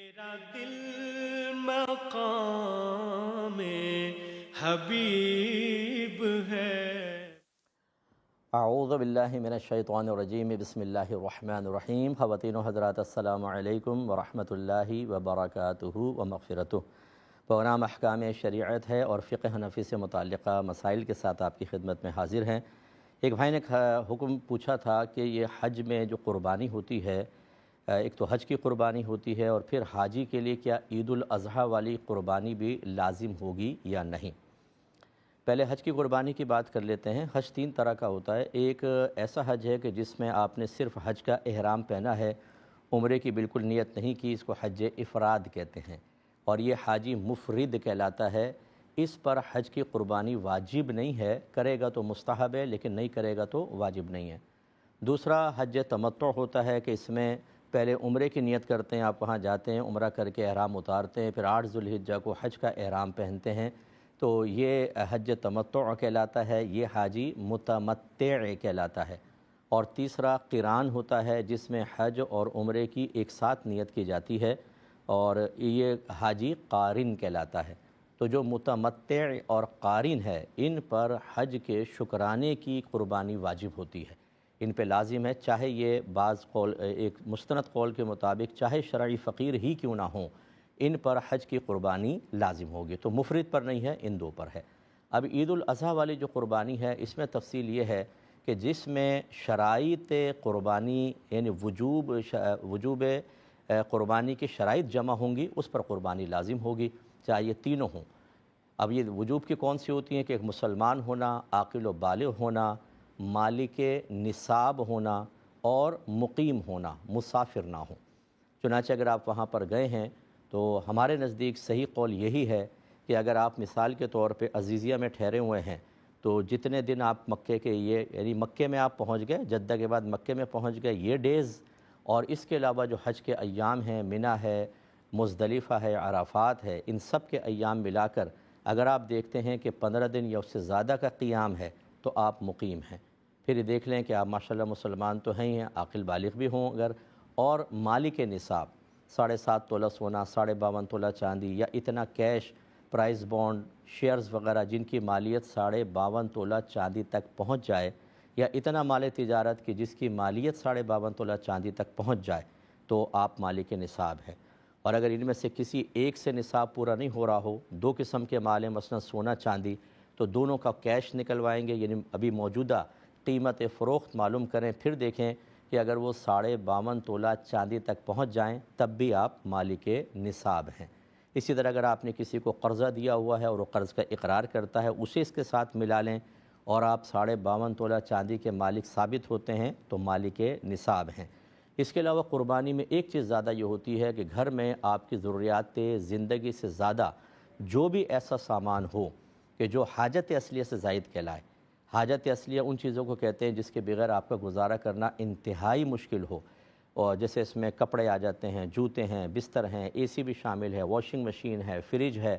میرا دل مقام حبیب ہے۔ اعوذ باللہ من الشیطان الرجیم، بسم اللہ الرحمن الرحیم۔ خواتین و حضرات، السلام علیکم ورحمۃ اللہ وبرکاتہ و مغفرتہ۔ پروگرام احکام شریعت ہے اور فقہ حنفی سے متعلقہ مسائل کے ساتھ آپ کی خدمت میں حاضر ہیں۔ ایک بھائی نے حکم پوچھا تھا کہ یہ حج میں جو قربانی ہوتی ہے، ایک تو حج کی قربانی ہوتی ہے اور پھر حاجی کے لیے کیا عید الاضحیٰ والی قربانی بھی لازم ہوگی یا نہیں۔ پہلے حج کی قربانی کی بات کر لیتے ہیں۔ حج تین طرح کا ہوتا ہے۔ ایک ایسا حج ہے کہ جس میں آپ نے صرف حج کا احرام پہنا ہے، عمرے کی بالکل نیت نہیں کی، اس کو حج افراد کہتے ہیں، اور یہ حاجی مفرد کہلاتا ہے۔ اس پر حج کی قربانی واجب نہیں ہے، کرے گا تو مستحب ہے لیکن نہیں کرے گا تو واجب نہیں ہے۔ دوسرا حج تمتع ہوتا ہے کہ اس میں پہلے عمرے کی نیت کرتے ہیں، آپ وہاں جاتے ہیں، عمرہ کر کے احرام اتارتے ہیں، پھر 8 ذوالحجہ کو حج کا احرام پہنتے ہیں، تو یہ حج تمتع کہلاتا ہے، یہ حاجی متمتع کہلاتا ہے۔ اور تیسرا قران ہوتا ہے جس میں حج اور عمرے کی ایک ساتھ نیت کی جاتی ہے، اور یہ حاجی قارن کہلاتا ہے۔ تو جو متمتع اور قارن ہے، ان پر حج کے شکرانے کی قربانی واجب ہوتی ہے، ان پہ لازم ہے، چاہے یہ بعض قول، ایک مستند قول کے مطابق چاہے شرعی فقیر ہی کیوں نہ ہوں، ان پر حج کی قربانی لازم ہوگی۔ تو مفرد پر نہیں ہے، ان دو پر ہے۔ اب عید الاضحیٰ والی جو قربانی ہے، اس میں تفصیل یہ ہے کہ جس میں شرائط قربانی یعنی وجوب قربانی کی شرائط جمع ہوں گی، اس پر قربانی لازم ہوگی، چاہے یہ تینوں ہوں۔ اب یہ وجوب کی کون سی ہوتی ہیں کہ ایک مسلمان ہونا، عاقل و بالغ ہونا، مالک نصاب ہونا اور مقیم ہونا، مسافر نہ ہوں۔ چنانچہ اگر آپ وہاں پر گئے ہیں تو ہمارے نزدیک صحیح قول یہی ہے کہ اگر آپ مثال کے طور پہ عزیزیہ میں ٹھہرے ہوئے ہیں تو جتنے دن آپ مکے کے یعنی مکے میں آپ پہنچ گئے، جدہ کے بعد مکے میں پہنچ گئے، یہ ڈیز، اور اس کے علاوہ جو حج کے ایام ہیں، منی ہے، مزدلفہ ہے، عرفات ہے، ان سب کے ایام ملا کر اگر آپ دیکھتے ہیں کہ 15 دن یا اس سے زیادہ کا قیام ہے تو آپ مقیم ہیں۔ پھر یہ دیکھ لیں کہ آپ ماشاءاللہ مسلمان تو ہیں، عاقل بالغ بھی ہوں اگر، اور مالک نصاب 7.5 تولہ سونا، 52.5 تولہ چاندی، یا اتنا کیش، پرائز بانڈ، شیئرز وغیرہ جن کی مالیت 52.5 تولہ چاندی تک پہنچ جائے، یا اتنا مال تجارت کی جس کی مالیت 52.5 تولہ چاندی تک پہنچ جائے، تو آپ مالک نصاب ہے۔ اور اگر ان میں سے کسی ایک سے نصاب پورا نہیں ہو رہا ہو، دو قسم کے مال ہیں، مثلا سونا چاندی، تو دونوں کا کیش نکلوائیں گے، یعنی ابھی موجودہ قیمت فروخت معلوم کریں، پھر دیکھیں کہ اگر وہ 52.5 تولہ چاندی تک پہنچ جائیں تب بھی آپ مالک نصاب ہیں۔ اسی طرح اگر آپ نے کسی کو قرضہ دیا ہوا ہے اور وہ قرض کا اقرار کرتا ہے، اسے اس کے ساتھ ملا لیں اور آپ 52.5 تولہ چاندی کے مالک ثابت ہوتے ہیں تو مالک نصاب ہیں۔ اس کے علاوہ قربانی میں ایک چیز زیادہ یہ ہوتی ہے کہ گھر میں آپ کی ضروریات زندگی سے زیادہ جو بھی ایسا سامان ہو کہ جو حاجت اصلیہ سے زائد کہلائے۔ حاجت اصلیہ ان چیزوں کو کہتے ہیں جس کے بغیر آپ کا گزارا کرنا انتہائی مشکل ہو، اور جیسے اس میں کپڑے آ جاتے ہیں، جوتے ہیں، بستر ہیں، اے سی بھی شامل ہے، واشنگ مشین ہے، فریج ہے،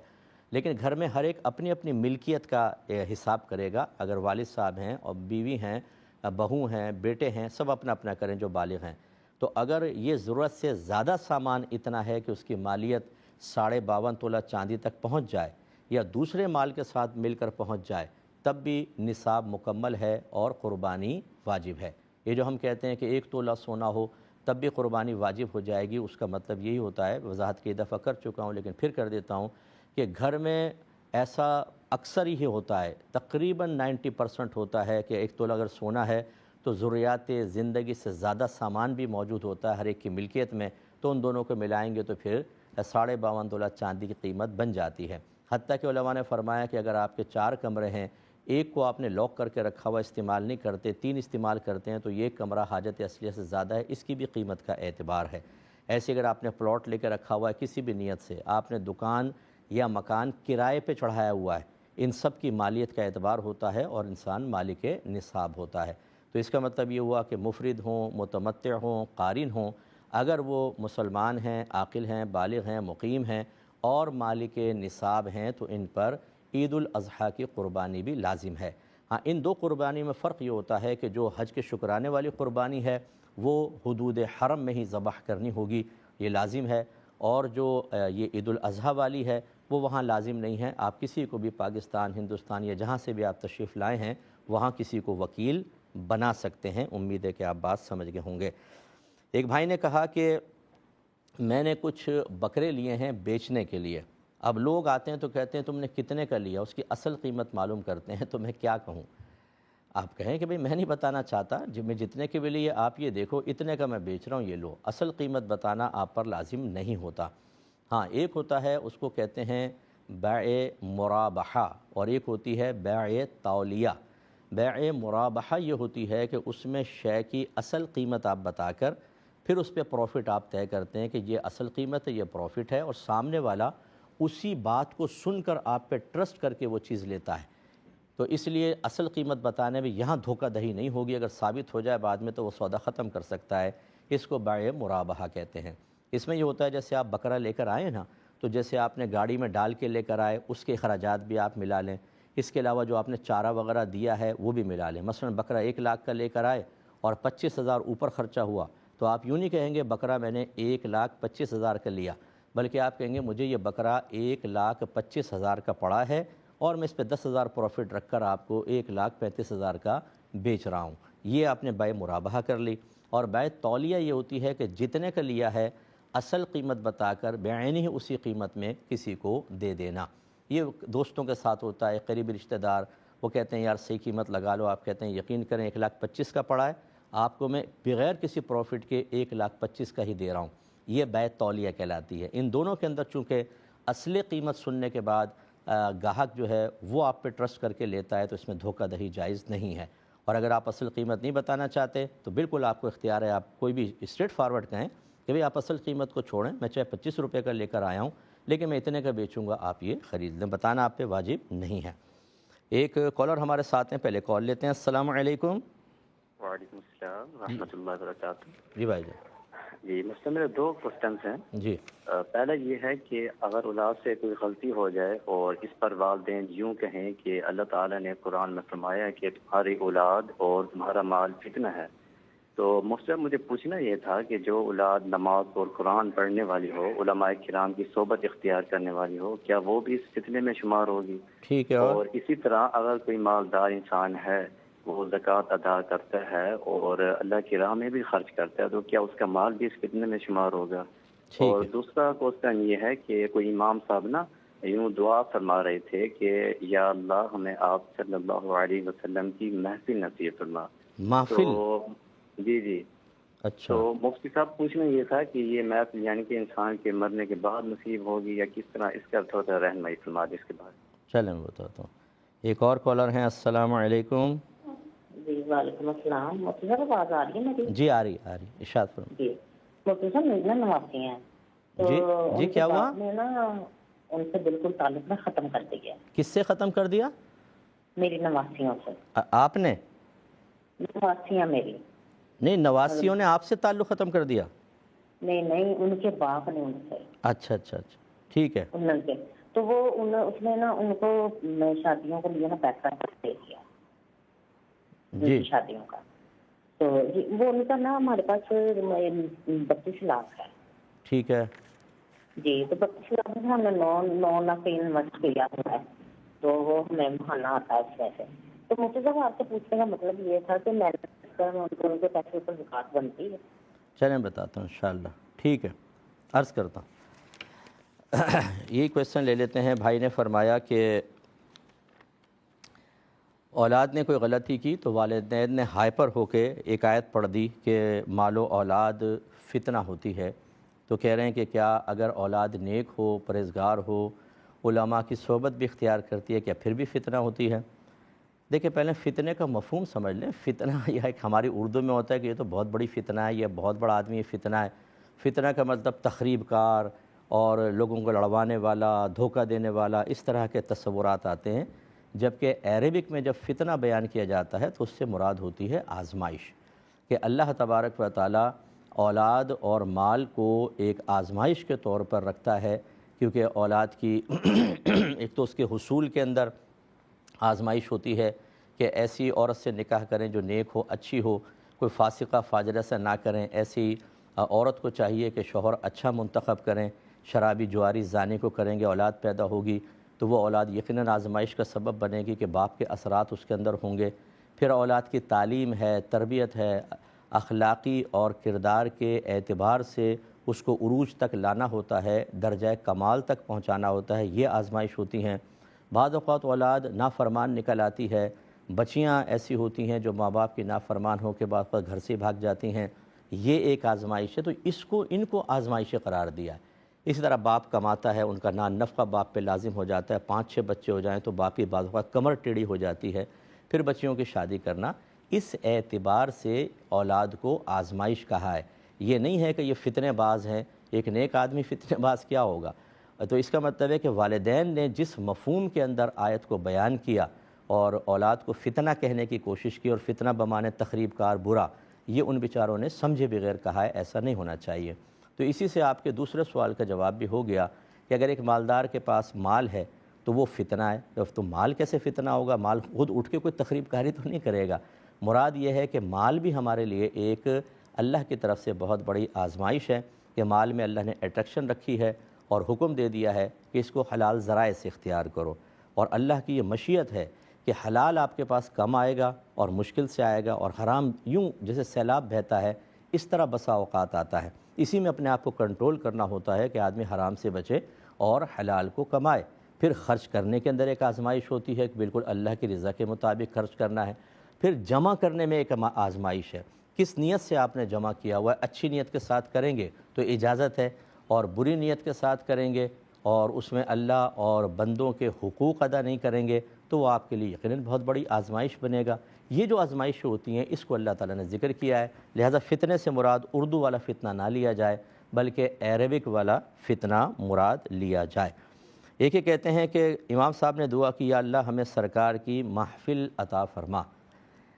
لیکن گھر میں ہر ایک اپنی اپنی ملکیت کا حساب کرے گا۔ اگر والد صاحب ہیں اور بیوی ہیں، بہو ہیں، بیٹے ہیں، سب اپنا اپنا کریں جو بالغ ہیں، تو اگر یہ ضرورت سے زیادہ سامان اتنا ہے کہ اس کی مالیت 52.5 تولہ چاندی تک پہنچ جائے یا دوسرے مال کے ساتھ مل کر پہنچ جائے، تب بھی نصاب مکمل ہے اور قربانی واجب ہے۔ یہ جو ہم کہتے ہیں کہ 1 تولہ سونا ہو تب بھی قربانی واجب ہو جائے گی، اس کا مطلب یہی ہوتا ہے، وضاحت کئی دفعہ کر چکا ہوں لیکن پھر کر دیتا ہوں، کہ گھر میں ایسا اکثر ہی ہوتا ہے، تقریباً 90% ہوتا ہے کہ 1 تولہ اگر سونا ہے تو ضروریات زندگی سے زیادہ سامان بھی موجود ہوتا ہے ہر ایک کی ملکیت میں، تو ان دونوں کو ملائیں گے تو پھر 52.5 تولہ چاندی کی قیمت بن جاتی ہے۔ حتیٰ کہ علماء نے فرمایا کہ اگر آپ کے 4 کمرے ہیں، ایک کو آپ نے لاک کر کے رکھا ہوا، استعمال نہیں کرتے، 3 استعمال کرتے ہیں، تو یہ کمرہ حاجت اصلیہ سے زیادہ ہے، اس کی بھی قیمت کا اعتبار ہے۔ ایسے اگر آپ نے پلاٹ لے کے رکھا ہوا ہے کسی بھی نیت سے، آپ نے دکان یا مکان کرائے پہ چڑھایا ہوا ہے، ان سب کی مالیت کا اعتبار ہوتا ہے اور انسان مالک نصاب ہوتا ہے۔ تو اس کا مطلب یہ ہوا کہ مفرد ہوں، متمتع ہوں، قارن ہوں، اگر وہ مسلمان ہیں، عاقل ہیں، بالغ ہیں، مقیم ہیں اور مالک نصاب ہیں تو ان پر عید الاضحیٰ کی قربانی بھی لازم ہے۔ ہاں، ان دو قربانی میں فرق یہ ہوتا ہے کہ جو حج کے شکرانے والی قربانی ہے وہ حدود حرم میں ہی ذبح کرنی ہوگی، یہ لازم ہے، اور جو یہ عید الاضحیٰ والی ہے وہ وہاں لازم نہیں ہے. آپ کسی کو بھی پاکستان، ہندوستان یا جہاں سے بھی آپ تشریف لائے ہیں وہاں کسی کو وکیل بنا سکتے ہیں. امید ہے کہ آپ بات سمجھ گئے ہوں گے. ایک بھائی نے کہا کہ میں نے کچھ بکرے لیے ہیں بیچنے کے لیے. اب لوگ آتے ہیں تو کہتے ہیں تم نے کتنے کا لیا، اس کی اصل قیمت معلوم کرتے ہیں. تو میں کیا کہوں؟ آپ کہیں کہ بھئی میں نہیں بتانا چاہتا، جب میں جتنے کے بھی لیے آپ یہ دیکھو اتنے کا میں بیچ رہا ہوں، یہ لو. اصل قیمت بتانا آپ پر لازم نہیں ہوتا. ہاں ایک ہوتا ہے اس کو کہتے ہیں بیع مرابحہ، اور ایک ہوتی ہے بیع تولیہ. بیع مرابحہ یہ ہوتی ہے کہ اس میں شے کی اصل قیمت آپ بتا کر پھر اس پہ پروفٹ آپ طے کرتے ہیں کہ یہ اصل قیمت ہے، یہ پروفٹ ہے، اور سامنے والا اسی بات کو سن کر آپ پہ ٹرسٹ کر کے وہ چیز لیتا ہے. تو اس لیے اصل قیمت بتانے میں یہاں دھوکہ دہی نہیں ہوگی. اگر ثابت ہو جائے بعد میں تو وہ سودا ختم کر سکتا ہے. اس کو بیع مرابحہ کہتے ہیں. اس میں یہ ہوتا ہے جیسے آپ بکرا لے کر آئے نا، تو جیسے آپ نے گاڑی میں ڈال کے لے کر آئے اس کے اخراجات بھی آپ ملا لیں. اس کے علاوہ جو آپ نے چارہ وغیرہ دیا ہے وہ بھی ملا لیں. مثلا بکرا 1 لاکھ کا لے کر آئے اور 25,000 اوپر خرچہ ہوا، تو آپ یوں نہیں کہیں گے بکرا میں نے 1,25,000 کا لیا، بلکہ آپ کہیں گے مجھے یہ بکرا 1,25,000 کا پڑا ہے اور میں اس پہ 10,000 پروفٹ رکھ کر آپ کو 1,35,000 کا بیچ رہا ہوں. یہ آپ نے بیع مرابحہ کر لی. اور بیع تولیہ یہ ہوتی ہے کہ جتنے کا لیا ہے اصل قیمت بتا کر بعینی اسی قیمت میں کسی کو دے دینا. یہ دوستوں کے ساتھ ہوتا ہے، قریبی رشتہ دار وہ کہتے ہیں یار صحیح قیمت لگا لو، آپ کہتے ہیں یقین کریں 1,25,000 کا پڑا ہے، آپ کو میں بغیر کسی پروفٹ کے 1,25,000 کا ہی دے رہا ہوں. یہ بیع تولیہ کہلاتی ہے. ان دونوں کے اندر چونکہ اصل قیمت سننے کے بعد گاہک جو ہے وہ آپ پہ ٹرسٹ کر کے لیتا ہے تو اس میں دھوکہ دہی جائز نہیں ہے. اور اگر آپ اصل قیمت نہیں بتانا چاہتے تو بالکل آپ کو اختیار ہے، آپ کوئی بھی اسٹریٹ فارورڈ کہیں کہ بھئی آپ اصل قیمت کو چھوڑیں، میں چاہے 25 روپے کا لے کر آیا ہوں لیکن میں اتنے کا بیچوں گا، آپ یہ خرید لیں. بتانا آپ پہ واجب نہیں ہے. ایک کالر ہمارے ساتھ ہیں، پہلے کال لیتے ہیں. السلام علیکم. وعلیکم السلام ورحمۃ اللہ وبرکاتہ. جی بھائی جی. جی مسئلہ میرے 2 کوسچنس ہیں. جی. پہلا یہ ہے کہ اگر اولاد سے کوئی غلطی ہو جائے اور اس پر والدین یوں کہیں کہ اللہ تعالیٰ نے قرآن میں فرمایا ہے کہ تمہاری اولاد اور تمہارا مال فتنہ ہے، تو مجھے پوچھنا یہ تھا کہ جو اولاد نماز اور قرآن پڑھنے والی ہو، علماء کرام کی صحبت اختیار کرنے والی ہو، کیا وہ بھی اس فتنے میں شمار ہوگی؟ ٹھیک ہے. اور اسی طرح اگر کوئی مالدار انسان ہے، وہ زکوٰۃ ادا کرتا ہے اور اللہ کی راہ میں بھی خرچ کرتا ہے، تو کیا اس کا مال بھی اس فتنے میں شمار ہوگا؟ اور دوسرا کوسچن یہ ہے کہ کوئی امام صاحب نا یوں دعا فرما رہے تھے کہ یا اللہ ہمیں آپ صلی اللہ علیہ وسلم کی محفل نصیب فرما. محفل؟ تو جی. اچھا. تو مفتی صاحب پوچھنا یہ تھا کہ یہ محفل یعنی کہ انسان کے مرنے کے بعد نصیب ہوگی یا کس طرح، اس کا تھوڑا سا رہنمائی فرما دیں اس کے بعد. چلیں میں بتاتا ہوں. ایک اور کالر ہیں. السلام علیکم. جی وعلیکم السلام. مفتی صاحب آواز آ رہی ہے میری؟ جی آ رہی ارشاد فرمائیں. جی مفتی صاحب میری نا نواسی ہیں، جی کیا ہوا؟ میں نا ان سے بالکل تعلق میں ختم کر دیا. کس سے ختم کر دیا؟ میری نواسیوں سے. آپ نے؟ نواسیاں میری. نہیں، نواسیوں نے آپ سے تعلق ختم کر دیا؟ نہیں ان کے باپ نے ان سے. اچھا ٹھیک ہے. ان کے تو وہ اس نے نا ان کو شادیوں کے لیے نا پیسہ دے دیا جی شادیوں کا. تو وہ ان کا نا ہمارے پاس 32 لاکھ ہے. ٹھیک ہے. جی تو 32 لاکھ میں ہم نے 9 لاکھ انویسٹ کیا ہوا ہے، تو وہ ہمیں بہانا آتا ہے اس میں سے. تو مجھے جب آپ سے پوچھنے کا مطلب یہ تھا کہ میں ان کے پیسے پر زکوٰۃ بنتی ہے؟ چلیں بتاتا ہوں انشاءاللہ. ٹھیک ہے، عرض کرتا ہوں. یہی کویسچن لے لیتے ہیں. بھائی نے فرمایا کہ اولاد نے کوئی غلطی کی تو والدین نے ہائپر ہو کے ایک آیت پڑھ دی کہ مال و اولاد فتنہ ہوتی ہے. تو کہہ رہے ہیں کہ کیا اگر اولاد نیک ہو، پرہیزگار ہو، علماء کی صحبت بھی اختیار کرتی ہے، کیا پھر بھی فتنہ ہوتی ہے؟ دیکھیں پہلے فتنے کا مفہوم سمجھ لیں. فتنہ یہ ایک ہماری اردو میں ہوتا ہے کہ یہ تو بہت بڑی فتنہ ہے، یہ بہت بڑا آدمی یہ فتنہ ہے. فتنہ کا مطلب تخریب کار اور لوگوں کو لڑوانے والا، دھوکہ دینے والا، اس طرح کے تصورات آتے ہیں. جبکہ عربک میں جب فتنہ بیان کیا جاتا ہے تو اس سے مراد ہوتی ہے آزمائش، کہ اللہ تبارک و تعالی اولاد اور مال کو ایک آزمائش کے طور پر رکھتا ہے. کیونکہ اولاد کی ایک تو اس کے حصول کے اندر آزمائش ہوتی ہے کہ ایسی عورت سے نکاح کریں جو نیک ہو، اچھی ہو، کوئی فاسقہ فاجرہ سے نہ کریں. ایسی عورت کو چاہیے کہ شوہر اچھا منتخب کریں. شرابی جواری زانی کو کریں گے اولاد پیدا ہوگی تو وہ اولاد یقیناً آزمائش کا سبب بنے گی کہ باپ کے اثرات اس کے اندر ہوں گے۔ پھر اولاد کی تعلیم ہے، تربیت ہے، اخلاقی اور کردار کے اعتبار سے اس کو عروج تک لانا ہوتا ہے، درجہ کمال تک پہنچانا ہوتا ہے، یہ آزمائش ہوتی ہیں۔ بعض اوقات اولاد نافرمان نکل آتی ہے، بچیاں ایسی ہوتی ہیں جو ماں باپ کی نافرمان ہو کے بعد گھر سے بھاگ جاتی ہیں، یہ ایک آزمائش ہے۔ تو ان کو آزمائش قرار دیا ہے۔ اسی طرح باپ کماتا ہے، ان کا نان نفقہ باپ پہ لازم ہو جاتا ہے، 5-6 بچے ہو جائیں تو باپ کی بعض اوقات کمر ٹیڑھی ہو جاتی ہے، پھر بچیوں کی شادی کرنا، اس اعتبار سے اولاد کو آزمائش کہا ہے۔ یہ نہیں ہے کہ یہ فتنے باز ہیں، ایک نیک آدمی فتنے باز کیا ہوگا؟ تو اس کا مطلب ہے کہ والدین نے جس مفہوم کے اندر آیت کو بیان کیا اور اولاد کو فتنہ کہنے کی کوشش کی اور فتنہ بمانے تخریب کار برا، یہ ان بیچاروں نے سمجھے بغیر کہا ہے، ایسا نہیں ہونا چاہیے۔ تو اسی سے آپ کے دوسرے سوال کا جواب بھی ہو گیا کہ اگر ایک مالدار کے پاس مال ہے تو وہ فتنہ ہے، تو مال کیسے فتنہ ہوگا؟ مال خود اٹھ کے کوئی تخریب کاری تو نہیں کرے گا۔ مراد یہ ہے کہ مال بھی ہمارے لیے ایک اللہ کی طرف سے بہت بڑی آزمائش ہے کہ مال میں اللہ نے اٹریکشن رکھی ہے اور حکم دے دیا ہے کہ اس کو حلال ذرائع سے اختیار کرو، اور اللہ کی یہ مشیت ہے کہ حلال آپ کے پاس کم آئے گا اور مشکل سے آئے گا، اور حرام یوں جیسے سیلاب بہتا ہے اس طرح بسا اوقات آتا ہے۔ اسی میں اپنے آپ کو کنٹرول کرنا ہوتا ہے کہ آدمی حرام سے بچے اور حلال کو کمائے۔ پھر خرچ کرنے کے اندر ایک آزمائش ہوتی ہے کہ بالکل اللہ کی رضا کے مطابق خرچ کرنا ہے۔ پھر جمع کرنے میں ایک آزمائش ہے، کس نیت سے آپ نے جمع کیا ہوا ہے۔ اچھی نیت کے ساتھ کریں گے تو اجازت ہے، اور بری نیت کے ساتھ کریں گے اور اس میں اللہ اور بندوں کے حقوق ادا نہیں کریں گے تو وہ آپ کے لیے یقیناً بہت بڑی آزمائش بنے گا۔ یہ جو آزمائشیں ہوتی ہیں اس کو اللہ تعالیٰ نے ذکر کیا ہے، لہٰذا فتنے سے مراد اردو والا فتنہ نہ لیا جائے بلکہ عربک والا فتنہ مراد لیا جائے۔ ایک یہ کہتے ہیں کہ امام صاحب نے دعا کی، یا اللہ ہمیں سرکار کی محفل عطا فرما۔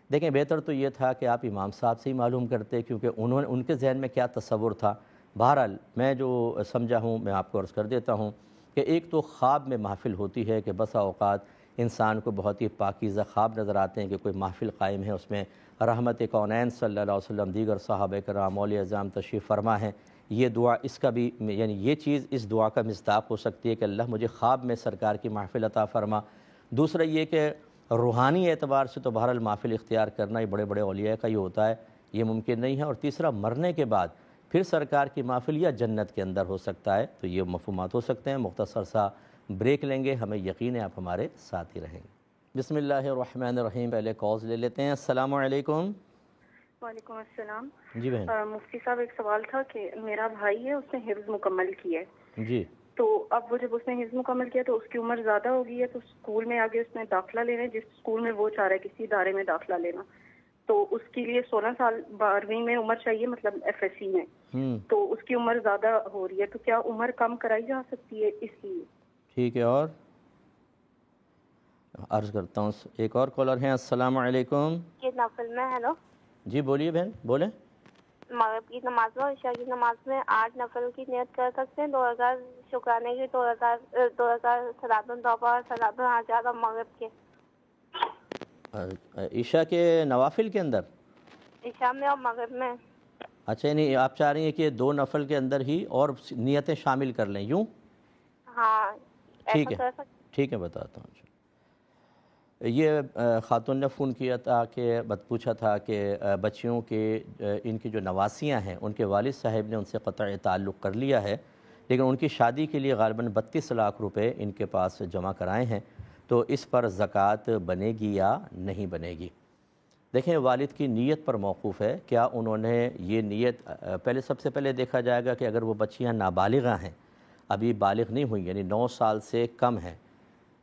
دیکھیں بہتر تو یہ تھا کہ آپ امام صاحب سے ہی معلوم کرتے، کیونکہ ان کے ذہن میں کیا تصور تھا۔ بہرحال میں جو سمجھا ہوں میں آپ کو عرض کر دیتا ہوں کہ ایک تو خواب میں محفل ہوتی ہے کہ بسا اوقات انسان کو بہت ہی پاکیزہ خواب نظر آتے ہیں کہ کوئی محفل قائم ہے، اس میں رحمت کونین صلی اللہ علیہ وسلم، دیگر صحابہ کرام، اولیاء اعظام تشریف فرما ہیں۔ یہ دعا اس کا بھی یعنی یہ چیز اس دعا کا مصداق ہو سکتی ہے کہ اللہ مجھے خواب میں سرکار کی محفل عطا فرما۔ دوسرا یہ کہ روحانی اعتبار سے تو بہرحال محفل اختیار کرنا ہی بڑے بڑے اولیاء کا ہی ہوتا ہے، یہ ممکن نہیں ہے۔ اور تیسرا مرنے کے بعد پھر سرکار کی محفل یا جنت کے اندر ہو سکتا ہے، تو یہ مفہومات ہو سکتے ہیں۔ مختصر سا بریک لیں گے، ہمیں یقین ہے آپ ہمارے ساتھ ہی رہیں گے۔ بسم اللہ الرحمن الرحیم۔ پہلے کالز لے لیتے ہیں۔ السلام علیکم۔ وعلیکم السلام۔ جی بہن۔ مفتی صاحب ایک سوال تھا کہ میرا بھائی ہے، اس نے حفظ مکمل کیا ہے، جی تو اب وہ جب اس نے حفظ مکمل کیا تو اس کی عمر زیادہ ہو گئی ہے، تو اسکول میں آگے اس نے داخلہ لینا ہے، جس اسکول میں وہ چاہ رہا ہے کسی ادارے میں داخلہ لینا، تو اس کے لیے 16 سال 12ویں میں عمر چاہیے، مطلب ایف ایس سی میں، تو اس کی عمر زیادہ ہو رہی ہے، تو کیا عمر کم کرائی جا سکتی ہے اس لیے؟ ٹھیک ہے، اور عرض کرتا ہوں ایک اور کالر ہیں۔ السلام علیکم۔ یہ نفل میں ہیلو جی بولیے بہن، بولیں۔ مغرب کی نماز میں اور عشاء کی نماز میں 8 نفل کی نیت کر سکتے ہیں، 2000 شکرانے کی، 2000 صلاۃ التوبہ اور صلاۃ الحاجات اور مغرب کے عشاء کے نوافل کے اندر؟ عشاء میں اور مغرب میں۔ اچھا، یعنی آپ چاہ رہی ہیں کہ 2 نفل کے اندر ہی اور نیتیں شامل کر لیں، یوں؟ ہاں ٹھیک ایسا ہے، کر سکتے۔ ٹھیک ہے، بتاتا ہوں۔ یہ خاتون نے فون کیا تھا کہ پوچھا تھا کہ بچیوں کے ان کی جو نواسیاں ہیں ان کے والد صاحب نے ان سے قطع تعلق کر لیا ہے، لیکن ان کی شادی کے لیے غالباً 32 لاکھ روپے ان کے پاس جمع کرائے ہیں، تو اس پر زکوٰۃ بنے گی یا نہیں بنے گی؟ دیکھیں والد کی نیت پر موقوف ہے، کیا انہوں نے یہ نیت پہلے سب سے پہلے دیکھا جائے گا کہ اگر وہ بچیاں نابالغہ ہیں، ابھی بالغ نہیں ہوئی یعنی 9 سال سے کم ہیں،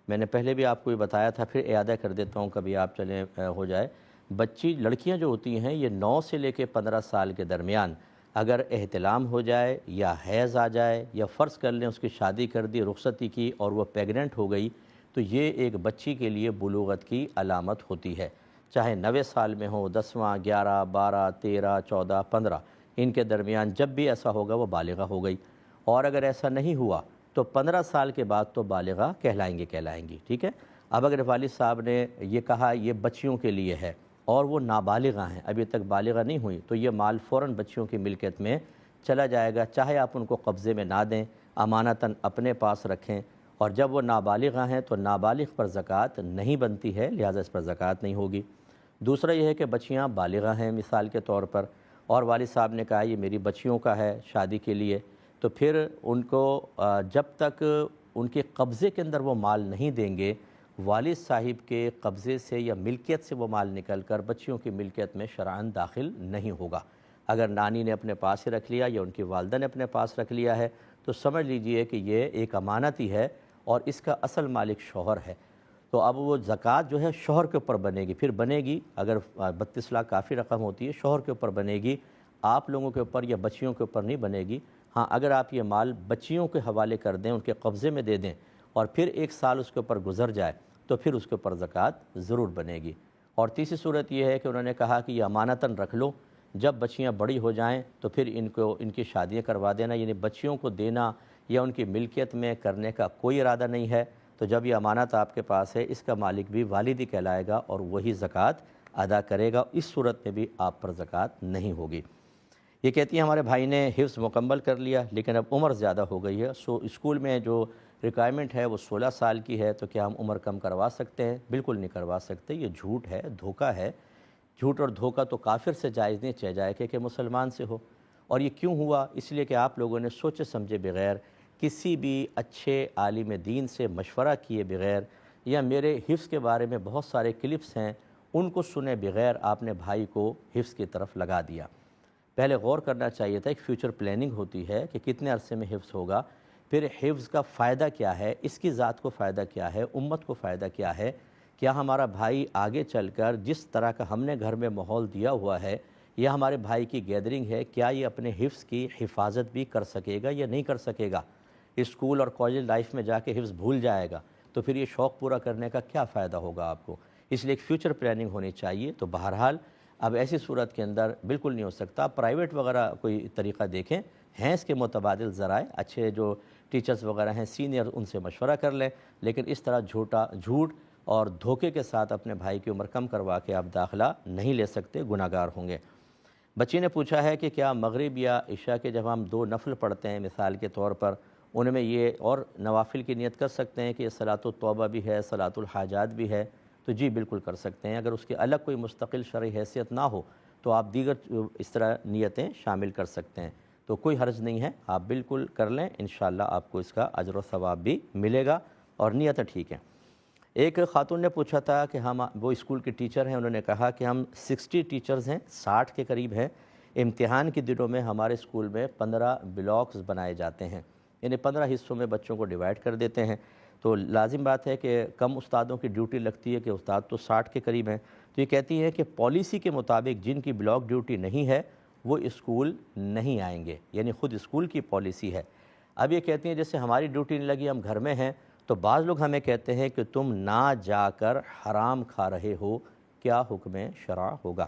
میں نے پہلے بھی آپ کو یہ بتایا تھا، پھر اعادہ کر دیتا ہوں کبھی آپ چلیں ہو جائے، لڑکیاں جو ہوتی ہیں یہ 9 سے لے کے 15 سال کے درمیان اگر احتلام ہو جائے یا حیض آ جائے یا فرض کر لیں اس کی شادی کر دی، رخصتی کی اور وہ پیگننٹ ہو گئی، تو یہ ایک بچی کے لیے بلوغت کی علامت ہوتی ہے، چاہے 9 سال میں ہو، 10واں، 11، 12، 13، 14، 15 ان کے درمیان جب بھی ایسا ہوگا وہ بالغہ ہو گئی، اور اگر ایسا نہیں ہوا تو 15 سال کے بعد تو بالغہ کہلائیں گی، ٹھیک ہے۔ اب اگر والد صاحب نے یہ کہا یہ بچیوں کے لیے ہے اور وہ نابالغہ ہیں، ابھی تک بالغہ نہیں ہوئی، تو یہ مال فوراً بچیوں کی ملکیت میں چلا جائے گا، چاہے آپ ان کو قبضے میں نہ دیں، امانتاً اپنے پاس رکھیں، اور جب وہ نابالغہ ہیں تو نابالغ پر زکوٰۃ نہیں بنتی ہے، لہٰذا اس پر زکوٰۃ نہیں ہوگی۔ دوسرا یہ ہے کہ بچیاں بالغہ ہیں مثال کے طور پر، اور والد صاحب نے کہا یہ میری بچیوں کا ہے شادی کے لیے، تو پھر ان کو جب تک ان کے قبضے کے اندر وہ مال نہیں دیں گے، والد صاحب کے قبضے سے یا ملکیت سے وہ مال نکل کر بچیوں کی ملکیت میں شرعاً داخل نہیں ہوگا۔ اگر نانی نے اپنے پاس ہی رکھ لیا یا ان کی والدہ نے اپنے پاس رکھ لیا ہے تو سمجھ لیجئے کہ یہ ایک امانت ہی ہے اور اس کا اصل مالک شوہر ہے، تو اب وہ زکوٰۃ جو ہے شوہر کے اوپر بنے گی، پھر بنے گی اگر 32 لاکھ کافی رقم ہوتی ہے شوہر کے اوپر بنے گی، آپ لوگوں کے اوپر یا بچیوں کے اوپر نہیں بنے گی۔ ہاں اگر آپ یہ مال بچیوں کے حوالے کر دیں، ان کے قبضے میں دے دیں اور پھر 1 سال اس کے اوپر گزر جائے تو پھر اس کے اوپر زکوٰۃ ضرور بنے گی۔ اور تیسری صورت یہ ہے کہ انہوں نے کہا کہ یہ امانتاً رکھ لو، جب بچیاں بڑی ہو جائیں تو پھر ان کی شادیاں کروا دینا، یعنی بچیوں کو دینا یا ان کی ملکیت میں کرنے کا کوئی ارادہ نہیں ہے، تو جب یہ امانت آپ کے پاس ہے اس کا مالک بھی والد ہی کہلائے گا اور وہی زکوٰۃ ادا کرے گا، اس صورت میں بھی آپ پر زکوٰۃ نہیں ہوگی۔ یہ کہتی ہیں ہمارے بھائی نے حفظ مکمل کر لیا لیکن اب عمر زیادہ ہو گئی ہے، اسکول میں جو ریکوائرمنٹ ہے وہ 16 سال کی ہے، تو کیا ہم عمر کم کروا سکتے ہیں؟ بالکل نہیں کروا سکتے، یہ جھوٹ ہے، دھوکہ ہے۔ جھوٹ اور دھوکہ تو کافر سے جائز نہیں، چہ جائے کہ مسلمان سے ہو۔ اور یہ کیوں ہوا؟ اس لیے کہ آپ لوگوں نے سوچے سمجھے بغیر، کسی بھی اچھے عالم دین سے مشورہ کیے بغیر، یا میرے حفظ کے بارے میں بہت سارے کلپس ہیں ان کو سنے بغیر آپ نے بھائی کو حفظ کی طرف لگا دیا۔ پہلے غور کرنا چاہیے تھا، ایک فیوچر پلاننگ ہوتی ہے کہ کتنے عرصے میں حفظ ہوگا، پھر حفظ کا فائدہ کیا ہے، اس کی ذات کو فائدہ کیا ہے، امت کو فائدہ کیا ہے، کیا ہمارا بھائی آگے چل کر جس طرح کا ہم نے گھر میں ماحول دیا ہوا ہے یا ہمارے بھائی کی گیدرنگ ہے، کیا یہ اپنے حفظ کی حفاظت بھی کر سکے گا یا نہیں کر سکے گا؟ اسکول اور کالج لائف میں جا کے حفظ بھول جائے گا تو پھر یہ شوق پورا کرنے کا کیا فائدہ ہوگا آپ کو؟ اس لیے ایک فیوچر پلاننگ ہونی چاہیے۔ تو بہرحال اب ایسی صورت کے اندر بالکل نہیں ہو سکتا، پرائیویٹ وغیرہ کوئی طریقہ دیکھیں، ہیں اس کے متبادل ذرائع، اچھے جو ٹیچرز وغیرہ ہیں سینئر ان سے مشورہ کر لیں، لیکن اس طرح جھوٹ اور دھوکے کے ساتھ اپنے بھائی کی عمر کم کروا کے آپ داخلہ نہیں لے سکتے، گناہ گار ہوں گے۔ بچی نے پوچھا ہے کہ کیا مغرب یا عشاء کے جب ہم 2 نفل پڑھتے ہیں مثال کے طور پر، ان میں یہ اور نوافل کی نیت کر سکتے ہیں کہ یہ صلاۃ التوبہ بھی ہے، صلاۃ الحاجات بھی ہے؟ تو جی بالکل کر سکتے ہیں، اگر اس کی الگ کوئی مستقل شرعی حیثیت نہ ہو تو آپ دیگر اس طرح نیتیں شامل کر سکتے ہیں، تو کوئی حرج نہیں ہے، آپ بالکل کر لیں، انشاءاللہ آپ کو اس کا اجر و ثواب بھی ملے گا اور نیتیں ٹھیک ہیں۔ ایک خاتون نے پوچھا تھا کہ وہ اسکول کے ٹیچر ہیں، انہوں نے کہا کہ ہم 60 ٹیچرز ہیں، 60 کے قریب ہیں، امتحان کے دنوں میں ہمارے اسکول میں 15 بلاکس بنائے جاتے ہیں، یعنی 15 حصوں میں بچوں کو ڈیوائیڈ کر دیتے ہیں، تو لازم بات ہے کہ کم استادوں کی ڈیوٹی لگتی ہے کہ استاد تو 60 کے قریب ہیں، تو یہ کہتی ہے کہ پالیسی کے مطابق جن کی بلاک ڈیوٹی نہیں ہے وہ اسکول نہیں آئیں گے، یعنی خود اسکول کی پالیسی ہے۔ اب یہ کہتی ہیں جیسے ہماری ڈیوٹی نہیں لگی، ہم گھر میں ہیں، تو بعض لوگ ہمیں کہتے ہیں کہ تم نہ جا کر حرام کھا رہے ہو، کیا حکم شرع ہوگا؟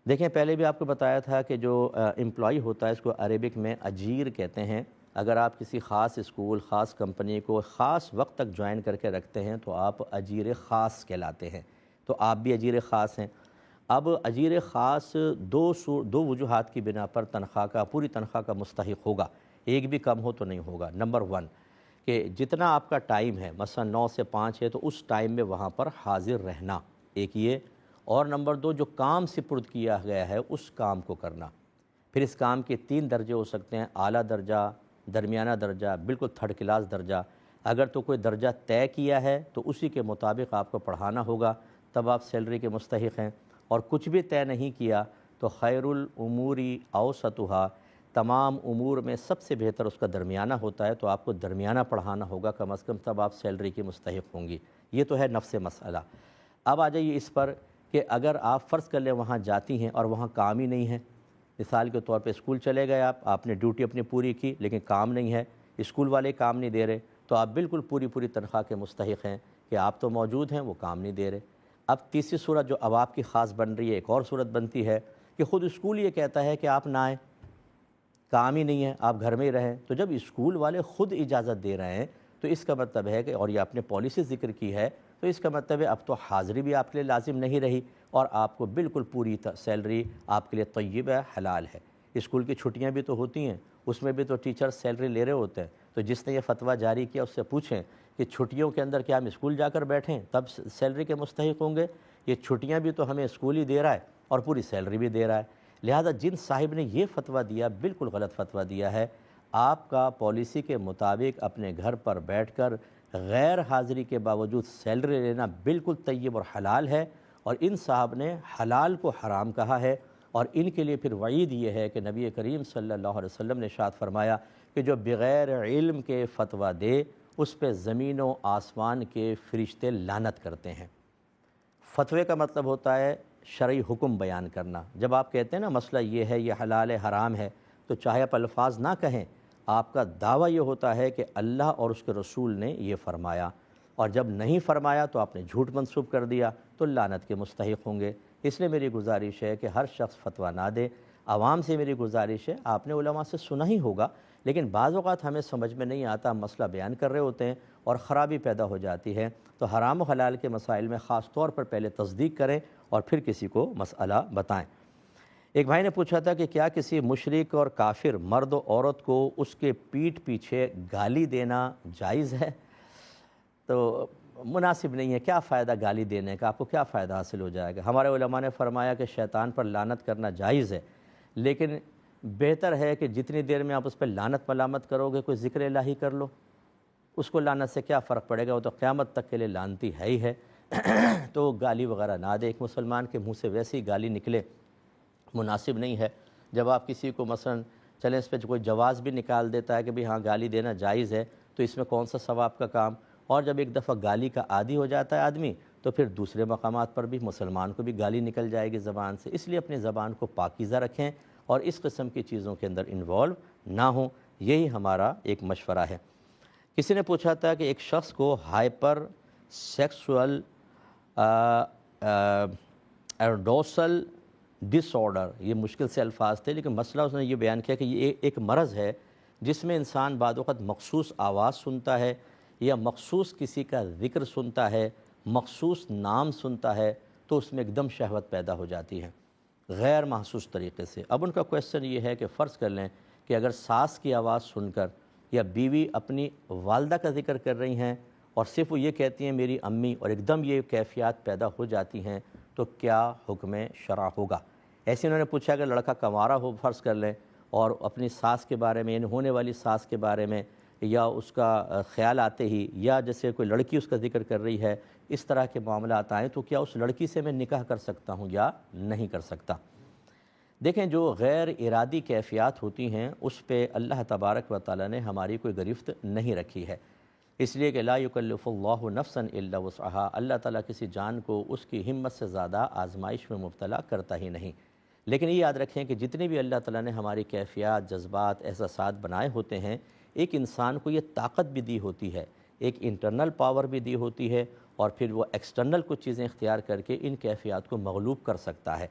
دیکھیں پہلے بھی آپ کو بتایا تھا کہ جو امپلائی ہوتا ہے اس کو عربک میں اجیر کہتے ہیں۔ اگر آپ کسی خاص اسکول، خاص کمپنی کو خاص وقت تک جوائن کر کے رکھتے ہیں تو آپ اجیر خاص کہلاتے ہیں، تو آپ بھی اجیر خاص ہیں۔ اب اجیر خاص دو وجوہات کی بنا پر تنخواہ کا، پوری تنخواہ کا مستحق ہوگا، ایک بھی کم ہو تو نہیں ہوگا۔ نمبر 1 کہ جتنا آپ کا ٹائم ہے، مثلا 9 سے 5 ہے تو اس ٹائم میں وہاں پر حاضر رہنا، ایک یہ، اور نمبر 2 جو کام سپرد کیا گیا ہے اس کام کو کرنا۔ پھر اس کام کے 3 درجے ہو سکتے ہیں، اعلیٰ درجہ، درمیانہ درجہ، بالکل 3rd کلاس درجہ۔ اگر تو کوئی درجہ طے کیا ہے تو اسی کے مطابق آپ کو پڑھانا ہوگا، تب آپ سیلری کے مستحق ہیں، اور کچھ بھی طے نہیں کیا تو خیر الاموری اوسطھا، تمام امور میں سب سے بہتر اس کا درمیانہ ہوتا ہے، تو آپ کو درمیانہ پڑھانا ہوگا کم از کم، تب آپ سیلری کی مستحق ہوں گی۔ یہ تو ہے نفس مسئلہ۔ اب آ جائیے اس پر کہ اگر آپ فرض کر لیں وہاں جاتی ہیں اور وہاں کام ہی نہیں ہے، مثال کے طور پہ اسکول چلے گئے آپ نے ڈیوٹی اپنی پوری کی لیکن کام نہیں ہے، اسکول والے کام نہیں دے رہے، تو آپ بالکل پوری تنخواہ کے مستحق ہیں کہ آپ تو موجود ہیں، وہ کام نہیں دے رہے۔ اب تیسری صورت جو اب آپ کی خاص بن رہی ہے، ایک اور صورت بنتی ہے کہ خود اسکول یہ کہتا ہے کہ آپ نہ آئیں، کام ہی نہیں ہے، آپ گھر میں ہی رہیں، تو جب اسکول والے خود اجازت دے رہے ہیں تو اس کا مطلب ہے کہ، اور یہ آپ نے پالیسی ذکر کی ہے، تو اس کا مطلب ہے اب تو حاضری بھی آپ کے لیے لازم نہیں رہی اور آپ کو بالکل پوری سیلری آپ کے لیے طیب ہے، حلال ہے۔ اسکول کی چھٹیاں بھی تو ہوتی ہیں، اس میں بھی تو ٹیچر سیلری لے رہے ہوتے ہیں. تو جس نے یہ فتویٰ جاری کیا اس سے پوچھیں کہ چھٹیوں کے اندر کیا ہم اسکول جا کر بیٹھیں تب سیلری کے مستحق ہوں گے؟ یہ چھٹیاں بھی تو ہمیں اسکول ہی دے رہا ہے اور پوری سیلری بھی دے رہا ہے. لہذا جن صاحب نے یہ فتویٰ دیا بالکل غلط فتویٰ دیا ہے. آپ کا پالیسی کے مطابق اپنے گھر پر بیٹھ کر غیر حاضری کے باوجود سیلری لینا بالکل طیب اور حلال ہے، اور ان صاحب نے حلال کو حرام کہا ہے. اور ان کے لیے پھر وعید یہ ہے کہ نبی کریم صلی اللہ علیہ وسلم نے ارشاد فرمایا کہ جو بغیر علم کے فتویٰ دے اس پہ زمین و آسمان کے فرشتے لعنت کرتے ہیں. فتوے کا مطلب ہوتا ہے شرعی حکم بیان کرنا. جب آپ کہتے ہیں نا مسئلہ یہ ہے، یہ حلال ہے، حرام ہے، تو چاہے آپ الفاظ نہ کہیں، آپ کا دعویٰ یہ ہوتا ہے کہ اللہ اور اس کے رسول نے یہ فرمایا، اور جب نہیں فرمایا تو آپ نے جھوٹ منسوب کر دیا تو لعنت کے مستحق ہوں گے. اس لیے میری گزارش ہے کہ ہر شخص فتویٰ نہ دے. عوام سے میری گزارش ہے، آپ نے علماء سے سنا ہی ہوگا، لیکن بعض اوقات ہمیں سمجھ میں نہیں آتا، ہم مسئلہ بیان کر رہے ہوتے ہیں اور خرابی پیدا ہو جاتی ہے. تو حرام و حلال کے مسائل میں خاص طور پر پہلے تصدیق کریں اور پھر کسی کو مسئلہ بتائیں. ایک بھائی نے پوچھا تھا کہ کیا کسی مشرک اور کافر مرد و عورت کو اس کے پیٹھ پیچھے گالی دینا جائز ہے؟ تو مناسب نہیں ہے. کیا فائدہ گالی دینے کا؟ آپ کو کیا فائدہ حاصل ہو جائے گا؟ ہمارے علماء نے فرمایا کہ شیطان پر لعنت کرنا جائز ہے، لیکن بہتر ہے کہ جتنی دیر میں آپ اس پہ لعنت ملامت کرو گے، کوئی ذکر الہی کر لو. اس کو لعنت سے کیا فرق پڑے گا؟ وہ تو قیامت تک کے لیے لعنتی ہے ہی ہے. تو گالی وغیرہ نہ دے. ایک مسلمان کے منہ سے ویسی گالی نکلے مناسب نہیں ہے. جب آپ کسی کو مثلا چلیں اس پہ کوئی جواز بھی نکال دیتا ہے کہ بھئی ہاں گالی دینا جائز ہے، تو اس میں کون سا ثواب کا کام؟ اور جب ایک دفعہ گالی کا عادی ہو جاتا ہے آدمی تو پھر دوسرے مقامات پر بھی مسلمان کو بھی گالی نکل جائے گی زبان سے. اس لیے اپنی زبان کو پاکیزہ رکھیں اور اس قسم کی چیزوں کے اندر انوالو نہ ہوں. یہی ہمارا ایک مشورہ ہے. کسی نے پوچھا تھا کہ ایک شخص کو ہائپر سیکسول ایروڈوسل ڈس آرڈر، یہ مشکل سے الفاظ تھے لیکن مسئلہ اس نے یہ بیان کیا کہ یہ ایک مرض ہے جس میں انسان بعض وقت مخصوص آواز سنتا ہے یا مخصوص کسی کا ذکر سنتا ہے، مخصوص نام سنتا ہے، تو اس میں ایک دم شہوت پیدا ہو جاتی ہے غیر محسوس طریقے سے. اب ان کا کویشچن یہ ہے کہ فرض کر لیں کہ اگر ساس کی آواز سن کر یا بیوی اپنی والدہ کا ذکر کر رہی ہیں اور صرف وہ یہ کہتی ہیں میری امی، اور ایک دم یہ کیفیات پیدا ہو جاتی ہیں، تو کیا حکم شرع ہوگا؟ ایسے انہوں نے پوچھا کہ لڑکا کنوارا ہو فرض کر لیں اور اپنی ساس کے بارے میں، یعنی ہونے والی ساس کے بارے میں یا اس کا خیال آتے ہی، یا جیسے کوئی لڑکی اس کا ذکر کر رہی ہے، اس طرح کے معاملات آئیں تو کیا اس لڑکی سے میں نکاح کر سکتا ہوں یا نہیں کر سکتا؟ دیکھیں، جو غیر ارادی کیفیات ہوتی ہیں اس پہ اللہ تبارک و تعالی نے ہماری کوئی گرفت نہیں رکھی ہے، اس لیے کہ لا یکلف اللہ نفسا الا وسعها، اللہ تعالیٰ کسی جان کو اس کی ہمت سے زیادہ آزمائش میں مبتلا کرتا ہی نہیں. لیکن یہ یاد رکھیں کہ جتنے بھی اللہ تعالیٰ نے ہماری کیفیات، جذبات، احساسات بنائے ہوتے ہیں، ایک انسان کو یہ طاقت بھی دی ہوتی ہے، ایک انٹرنل پاور بھی دی ہوتی ہے، اور پھر وہ ایکسٹرنل کچھ چیزیں اختیار کر کے ان کیفیات کو مغلوب کر سکتا ہے.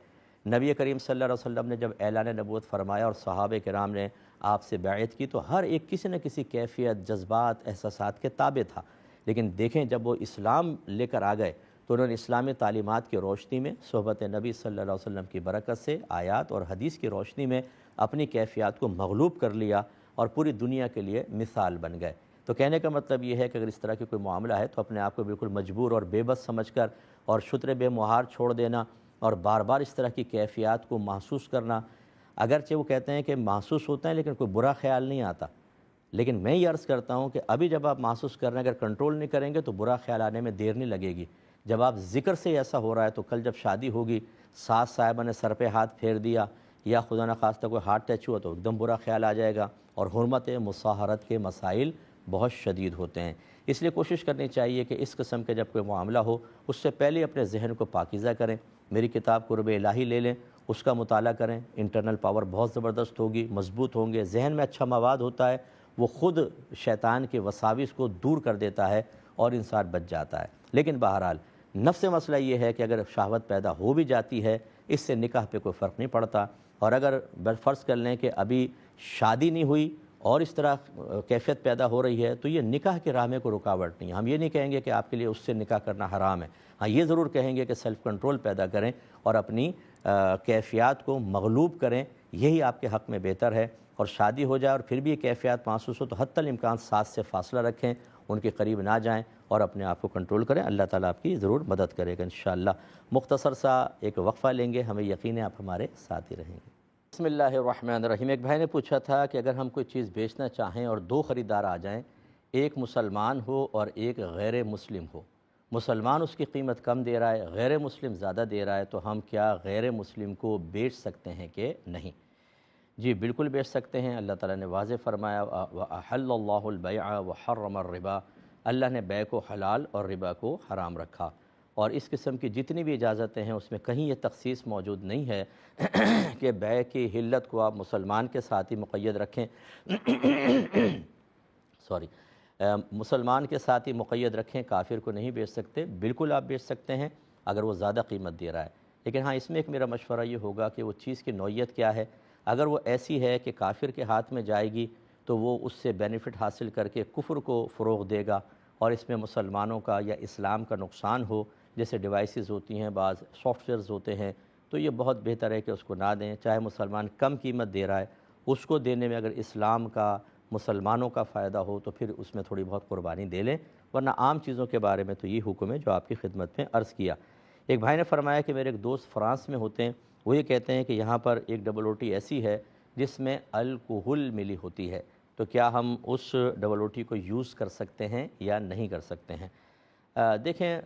نبی کریم صلی اللہ علیہ وسلم نے جب اعلان نبوت فرمایا اور صحابہ کرام نے آپ سے بیعت کی تو ہر ایک کسی نہ کسی کیفیت، جذبات، احساسات کے تابع تھا. لیکن دیکھیں جب وہ اسلام لے کر آ گئے تو انہوں نے اسلامی تعلیمات کی روشنی میں، صحبت نبی صلی اللہ علیہ وسلم کی برکت سے، آیات اور حدیث کی روشنی میں اپنی کیفیات کو مغلوب کر لیا اور پوری دنیا کے لیے مثال بن گئے. تو کہنے کا مطلب یہ ہے کہ اگر اس طرح کی کوئی معاملہ ہے تو اپنے آپ کو بالکل مجبور اور بے بس سمجھ کر اور شتر بے مہار چھوڑ دینا اور بار بار اس طرح کی کیفیات کو محسوس کرنا، اگرچہ وہ کہتے ہیں کہ محسوس ہوتا ہے لیکن کوئی برا خیال نہیں آتا، لیکن میں یہ عرض کرتا ہوں کہ ابھی جب آپ محسوس کر رہے ہیں، اگر کنٹرول نہیں کریں گے تو برا خیال آنے میں دیر نہیں لگے گی. جب آپ ذکر سے ایسا ہو رہا ہے تو کل جب شادی ہوگی، ساس صاحبہ نے سر پہ ہاتھ پھیر دیا یا خدا نخواستہ کوئی ہاتھ ٹچ ہوا تو ایک دم برا خیال آ جائے گا، اور حرمت مصاہرت کے مسائل بہت شدید ہوتے ہیں. اس لیے کوشش کرنی چاہیے کہ اس قسم کے جب کوئی معاملہ ہو اس سے پہلے اپنے ذہن کو پاکیزہ کریں. میری کتاب قرب الہی لے لیں، اس کا مطالعہ کریں، انٹرنل پاور بہت زبردست ہوگی، مضبوط ہوں گے. ذہن میں اچھا مواد ہوتا ہے، وہ خود شیطان کے وساوس کو دور کر دیتا ہے اور انسان بچ جاتا ہے. لیکن بہرحال نفس مسئلہ یہ ہے کہ اگر شہوت پیدا ہو بھی جاتی ہے، اس سے نکاح پہ کوئی فرق نہیں پڑتا. اور اگر فرض کر لیں کہ ابھی شادی نہیں ہوئی اور اس طرح کیفیت پیدا ہو رہی ہے تو یہ نکاح کے راہ میں کوئی رکاوٹ نہیں. ہم یہ نہیں کہیں گے کہ آپ کے لیے اس سے نکاح کرنا حرام ہے، ہاں یہ ضرور کہیں گے کہ سیلف کنٹرول پیدا کریں اور اپنی کیفیات کو مغلوب کریں. یہی آپ کے حق میں بہتر ہے۔ اور شادی ہو جائے اور پھر بھی یہ کیفیات محسوس ہو تو حتی الامکان ساتھ سے فاصلہ رکھیں، ان کے قریب نہ جائیں اور اپنے آپ کو کنٹرول کریں۔ اللہ تعالیٰ آپ کی ضرور مدد کرے گا انشاءاللہ۔ مختصر سا ایک وقفہ لیں گے، ہمیں یقین ہے آپ ہمارے ساتھ ہی رہیں گے۔ بسم اللہ الرحمن الرحیم۔ ایک بھائی نے پوچھا تھا کہ اگر ہم کوئی چیز بیچنا چاہیں اور دو خریدار آ جائیں، ایک مسلمان ہو اور ایک غیر مسلم ہو، مسلمان اس کی قیمت کم دے رہا ہے، غیر مسلم زیادہ دے رہا ہے، تو ہم کیا غیر مسلم کو بیچ سکتے ہیں کہ نہیں؟ جی بالکل بیچ سکتے ہیں۔ اللہ تعالیٰ نے واضح فرمایا وَأَحَلَّ اللَّهُ الْبَيْعَ وَحَرَّمَ الرِّبَا، اللہ نے بیع کو حلال اور ربا کو حرام رکھا، اور اس قسم کی جتنی بھی اجازتیں ہیں اس میں کہیں یہ تخصیص موجود نہیں ہے کہ بیع کی حلت کو آپ مسلمان کے ساتھ ہی مقید رکھیں مسلمان کے ساتھ ہی مقید رکھیں، کافر کو نہیں بیچ سکتے۔ بالکل آپ بیچ سکتے ہیں اگر وہ زیادہ قیمت دے رہا ہے، لیکن ہاں اس میں ایک میرا مشورہ یہ ہوگا کہ وہ چیز کی نوعیت کیا ہے۔ اگر وہ ایسی ہے کہ کافر کے ہاتھ میں جائے گی تو وہ اس سے بینیفٹ حاصل کر کے کفر کو فروغ دے گا، اور اس میں مسلمانوں کا یا اسلام کا نقصان ہو، جیسے ڈیوائسز ہوتی ہیں، بعض سافٹ ویئرز ہوتے ہیں، تو یہ بہت بہتر ہے کہ اس کو نہ دیں۔ چاہے مسلمان کم قیمت دے رہا ہے، اس کو دینے میں اگر اسلام کا، مسلمانوں کا فائدہ ہو تو پھر اس میں تھوڑی بہت قربانی دے لیں، ورنہ عام چیزوں کے بارے میں تو یہ حکم ہے جو آپ کی خدمت میں عرض کیا۔ ایک بھائی نے فرمایا کہ میرے ایک دوست فرانس میں ہوتے ہیں، وہ یہ کہتے ہیں کہ یہاں پر ایک ڈبل روٹی ایسی ہے جس میں الکحل ملی ہوتی ہے، تو کیا ہم اس ڈبل روٹی کو یوز کر سکتے ہیں یا نہیں کر سکتے ہیں؟ دیکھیں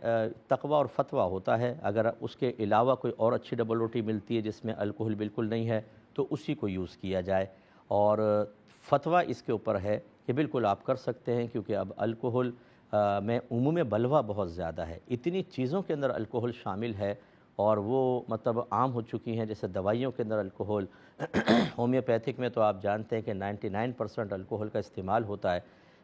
تقویٰ اور فتویٰ ہوتا ہے، اگر اس کے علاوہ کوئی اور اچھی ڈبل روٹی ملتی ہے جس میں الکحل بالکل نہیں ہے تو اسی کو یوز کیا جائے، اور فتویٰ اس کے اوپر ہے کہ بالکل آپ کر سکتے ہیں، کیونکہ اب الکحل میں عموم بلوہ بہت زیادہ ہے، اتنی چیزوں کے اندر الکحل شامل ہے اور وہ مطلب عام ہو چکی ہیں، جیسے دوائیوں کے اندر الکحل ہومیوپیتھک میں تو آپ جانتے ہیں کہ 99% الکحل کا استعمال ہوتا ہے۔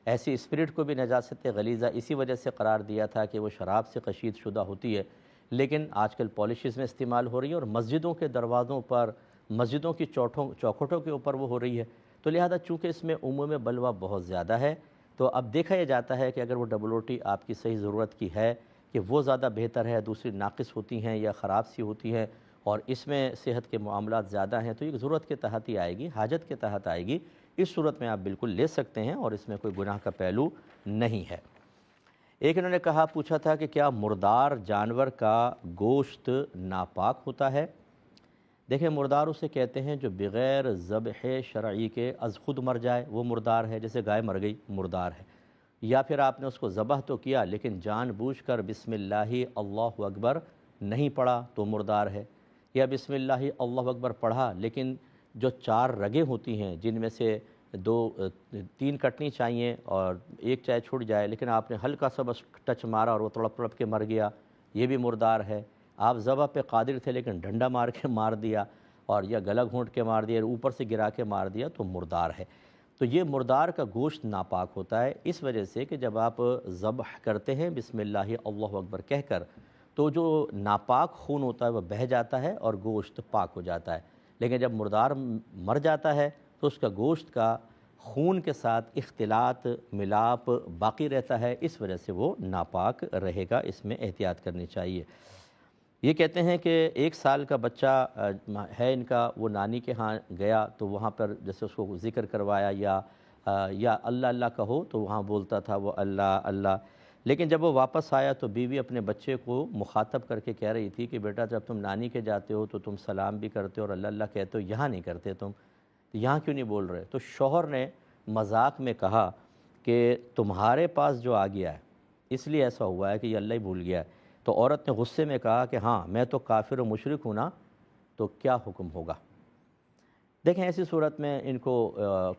ایسی اسپرٹ کو بھی نجاست غلیظہ اسی وجہ سے قرار دیا تھا کہ وہ شراب سے کشید شدہ ہوتی ہے، لیکن آج کل پالشز میں استعمال ہو رہی ہے اور مسجدوں کے دروازوں پر، مسجدوں کی چوکھٹوں کے اوپر وہ ہو رہی ہے، تو لہذا چونکہ اس میں عموم بلوہ بہت زیادہ ہے، تو اب دیکھا یہ جاتا ہے کہ اگر وہ ڈبل روٹی آپ کی صحیح ضرورت کی ہے کہ وہ زیادہ بہتر ہے، دوسری ناقص ہوتی ہیں یا خراب سی ہوتی ہیں اور اس میں صحت کے معاملات زیادہ ہیں، تو یہ ضرورت کے تحت ہی آئے گی، حاجت کے تحت آئے گی، اس صورت میں آپ بالکل لے سکتے ہیں اور اس میں کوئی گناہ کا پہلو نہیں ہے۔ ایک انہوں نے پوچھا تھا کہ کیا مردار جانور کا گوشت ناپاک ہوتا ہے؟ دیکھیں مردار اسے کہتے ہیں جو بغیر ذبح شرعی کے از خود مر جائے، وہ مردار ہے، جیسے گائے مر گئی مردار ہے، یا پھر آپ نے اس کو ذبح تو کیا لیکن جان بوجھ کر بسم اللہ اللہ اکبر نہیں پڑھا تو مردار ہے، یا بسم اللہ اللہ اکبر پڑھا لیکن جو 4 رگیں ہوتی ہیں جن میں سے 3 کٹنی چاہیے اور ایک چاہے چھوٹ جائے، لیکن آپ نے ہلکا سا بس ٹچ مارا اور وہ تڑپ تڑپ کے مر گیا، یہ بھی مردار ہے۔ آپ ذبح پہ قادر تھے لیکن ڈنڈا مار کے مار دیا، اور یا گلا گھونٹ کے مار دیا، اوپر سے گرا کے مار دیا، تو مردار ہے۔ تو یہ مردار کا گوشت ناپاک ہوتا ہے، اس وجہ سے کہ جب آپ ذبح کرتے ہیں بسم اللہ اللہ اکبر کہہ کر، تو جو ناپاک خون ہوتا ہے وہ بہہ جاتا ہے اور گوشت پاک ہو جاتا ہے، لیکن جب مردار مر جاتا ہے تو اس کا گوشت کا خون کے ساتھ اختلاط ملاپ باقی رہتا ہے، اس وجہ سے وہ ناپاک رہے گا، اس میں احتیاط کرنی چاہیے۔ یہ کہتے ہیں کہ 1 سال کا بچہ ہے ان کا، وہ نانی کے ہاں گیا تو وہاں پر جیسے اس کو ذکر کروایا یا اللہ اللہ کہو تو وہاں بولتا تھا وہ اللہ اللہ، لیکن جب وہ واپس آیا تو بیوی اپنے بچے کو مخاطب کر کے کہہ رہی تھی کہ بیٹا جب تم نانی کے جاتے ہو تو تم سلام بھی کرتے ہو اور اللہ اللہ کہتے ہو، یہاں نہیں کرتے تم، تو یہاں کیوں نہیں بول رہے؟ تو شوہر نے مذاق میں کہا کہ تمہارے پاس جو آ گیا ہے اس لیے ایسا ہوا ہے کہ یہ اللہ ہی بھول گیا ہے۔ تو عورت نے غصے میں کہا کہ ہاں میں تو کافر و مشرک ہوں نا، تو کیا حکم ہوگا؟ دیکھیں ایسی صورت میں ان کو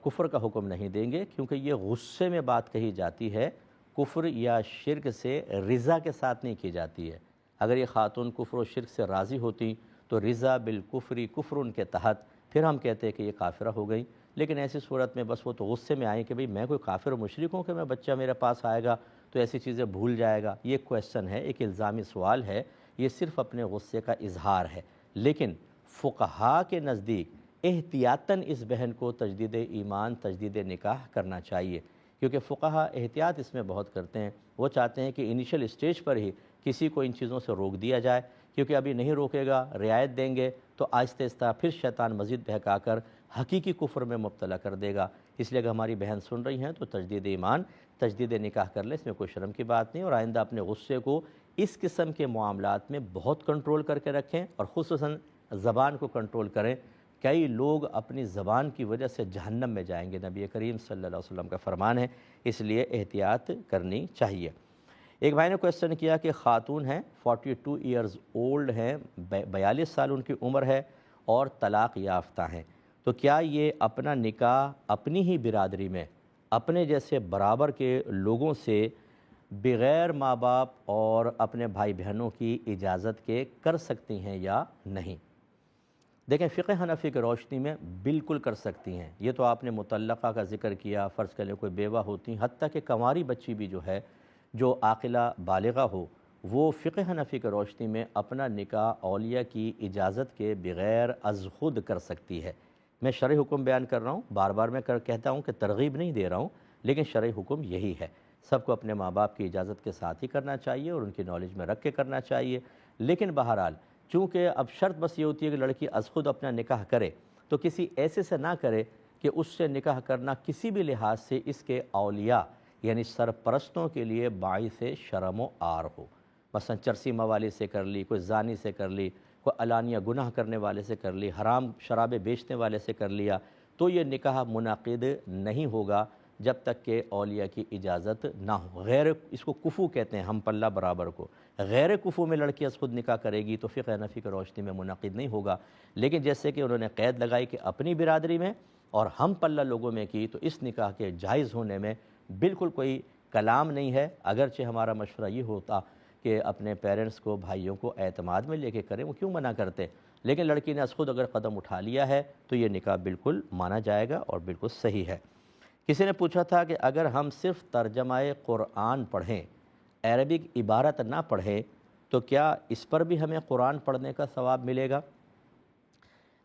کفر کا حکم نہیں دیں گے، کیونکہ یہ غصے میں بات کہی جاتی ہے، کفر یا شرک سے رضا کے ساتھ نہیں کی جاتی ہے۔ اگر یہ خاتون کفر و شرک سے راضی ہوتی تو رضا بالکفری کفر ان کے تحت پھر ہم کہتے ہیں کہ یہ کافرہ ہو گئی، لیکن ایسی صورت میں بس وہ تو غصے میں آئیں کہ بھئی میں کوئی کافر و مشرک ہوں کہ میں بچہ میرے پاس آئے گا تو ایسی چیزیں بھول جائے گا؟ یہ کویسچن ہے، ایک الزامی سوال ہے، یہ صرف اپنے غصے کا اظہار ہے، لیکن فقہاء کے نزدیک احتیاطاً اس بہن کو تجدید ایمان، تجدید نکاح کرنا چاہیے، کیونکہ فقہاء احتیاط اس میں بہت کرتے ہیں، وہ چاہتے ہیں کہ انیشل اسٹیج پر ہی کسی کو ان چیزوں سے روک دیا جائے، کیونکہ ابھی نہیں روکے گا، رعایت دیں گے تو آہستہ آہستہ پھر شیطان مزید بہکا کر حقیقی کفر میں مبتلا کر دے گا۔ اس لیے اگر ہماری بہن سن رہی ہیں تو تجدید ایمان، تجدید نکاح کر لیں، اس میں کوئی شرم کی بات نہیں، اور آئندہ اپنے غصے کو اس قسم کے معاملات میں بہت کنٹرول کر کے رکھیں، اور خصوصاً زبان کو کنٹرول کریں۔ کئی لوگ اپنی زبان کی وجہ سے جہنم میں جائیں گے، نبی کریم صلی اللہ علیہ وسلم کا فرمان ہے، اس لیے احتیاط کرنی چاہیے۔ ایک بھائی نے کویسچن کیا کہ خاتون ہیں 42 ایئرز اولڈ ہیں، 42 سال ان کی عمر ہے اور طلاق یافتہ ہیں، تو کیا یہ اپنا نکاح اپنی ہی برادری میں اپنے جیسے برابر کے لوگوں سے بغیر ماں باپ اور اپنے بھائی بہنوں کی اجازت کے کر سکتی ہیں یا نہیں؟ دیکھیں، فقہ حنفی کی روشنی میں بالکل کر سکتی ہیں۔ یہ تو آپ نے مطلقہ کا ذکر کیا، فرض کر لیں کوئی بیوہ ہوتی، حتیٰ کہ کنواری بچی بھی جو ہے، جو عاقلہ بالغہ ہو، وہ فقہ حنفی کی روشنی میں اپنا نکاح اولیاء کی اجازت کے بغیر از خود کر سکتی ہے۔ میں شرعی حکم بیان کر رہا ہوں، بار بار میں کہتا ہوں کہ ترغیب نہیں دے رہا ہوں، لیکن شرعی حکم یہی ہے۔ سب کو اپنے ماں باپ کی اجازت کے ساتھ ہی کرنا چاہیے اور ان کی نالج میں رکھ کے کرنا چاہیے، لیکن بہرحال چونکہ اب شرط بس یہ ہوتی ہے کہ لڑکی از خود اپنا نکاح کرے، تو کسی ایسے سے نہ کرے کہ اس سے نکاح کرنا کسی بھی لحاظ سے اس کے اولیاء یعنی سرپرستوں کے لیے باعث شرم و عار ہو۔ مثلا چرسی موالی سے کر لی، کوئی زانی سے کر لی، کوئی علانیہ گناہ کرنے والے سے کر لی، حرام شرابیں بیچنے والے سے کر لیا، تو یہ نکاح منعقد نہیں ہوگا جب تک کہ اولیاء کی اجازت نہ ہو۔ غیر، اس کو کفو کہتے ہیں، ہم پلہ برابر کو، غیر کفو میں لڑکی از خود نکاح کرے گی تو فقہ حنفی کی روشنی میں منعقد نہیں ہوگا۔ لیکن جیسے کہ انہوں نے قید لگائی کہ اپنی برادری میں اور ہم پلہ لوگوں میں کی، تو اس نکاح کے جائز ہونے میں بالکل کوئی کلام نہیں ہے، اگرچہ ہمارا مشورہ یہ ہوتا کہ اپنے پیرنٹس کو، بھائیوں کو اعتماد میں لے کے کریں، وہ کیوں منع کرتے، لیکن لڑکی نے از خود اگر قدم اٹھا لیا ہے تو یہ نکاح بالکل مانا جائے گا اور بالکل صحیح ہے۔ کسی نے پوچھا تھا کہ اگر ہم صرف ترجمہ قرآن پڑھیں، عربک عبارت نہ پڑھیں، تو کیا اس پر بھی ہمیں قرآن پڑھنے کا ثواب ملے گا؟